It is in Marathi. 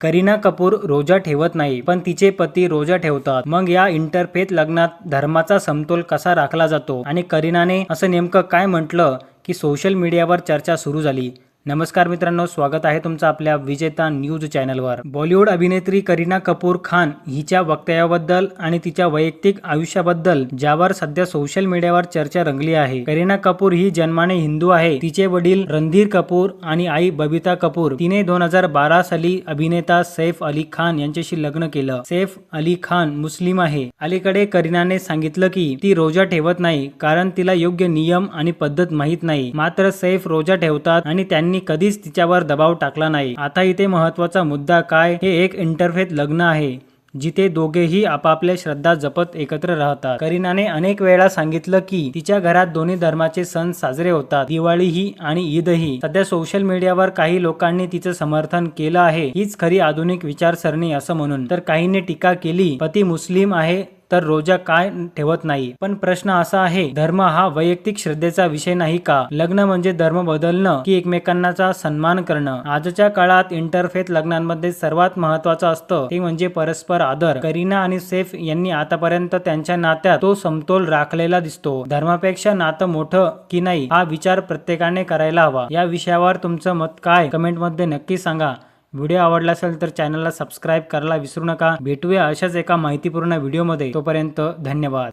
करीना कपूर रोजा ठेवत नाही, पण तिचे पती रोजा ठेवतात. मग या इंटरफेथ लग्नात धर्माचा समतोल कसा राखला जातो आणि करीनाने असं नेमकं काय म्हटलं की सोशल मीडियावर चर्चा सुरू झाली. नमस्कार मित्रांनो, स्वागत आहे तुमचं आपल्या विजेता न्यूज चॅनलवर. बॉलिवूड अभिनेत्री करीना कपूर खान हिच्या वक्तव्याबद्दल आणि तिच्या वैयक्तिक आयुष्याबद्दल ज्यावर सध्या सोशल मीडियावर चर्चा रंगली आहे. करीना कपूर ही जन्माने हिंदू आहे. तिचे वडील रणधीर कपूर आणि आई बबिता कपूर. तिने 2012 साली अभिनेता सैफ अली खान यांच्याशी लग्न केलं. सैफ अली खान मुस्लिम आहे. अलीकडे करीनाने सांगितलं की ती रोजा ठेवत नाही कारण तिला योग्य नियम आणि पद्धत माहीत नाही. मात्र सैफ रोजा ठेवतात आणि त्यांनी कधीच तिच्यावर दबाव टाकला नाही. आता इथे महत्त्वाचा मुद्दा काय, हे एक इंटरफेथ लग्न आहे जिथे दोघेही आपापल्या श्रद्धा जपत एकत्र राहतात. करीनाने अनेक वेळा सांगितलं की तिच्या घरात दोन्ही धर्माचे सण साजरे होतात, दिवाळीही आणि ईदही. सध्या सोशल मीडियावर काही लोकांनी तिचं समर्थन केलं आहे, हीच खरी आधुनिक विचारसरणी असं म्हणून. तर काहींनी टीका केली, पती मुस्लिम आहे तर रोजा काय ठेवत नाही. पण प्रश्न असा आहे, धर्म हा वैयक्तिक श्रद्धेचा विषय नाही का? लग्न म्हणजे धर्म बदलणं की एकमेकांचा सन्मान करणं? आजच्या काळात इंटरफेथ लग्नांमध्ये सर्वात महत्त्वाचं असतं ते म्हणजे परस्पर आदर. करीना आणि सैफ यांनी आतापर्यंत त्यांच्या नात्यात तो समतोल राखलेला दिसतो. धर्मापेक्षा नातं मोठं की नाही हा विचार प्रत्येकाने करायला हवा. या विषयावर तुमचं मत काय, कमेंटमध्ये नक्की सांगा. व्हिडिओ आवडला असेल तर चॅनलला सबस्क्राईब करायला विसरू नका. भेटूया अशाच एका माहितीपूर्ण व्हिडिओमध्ये. तोपर्यंत धन्यवाद.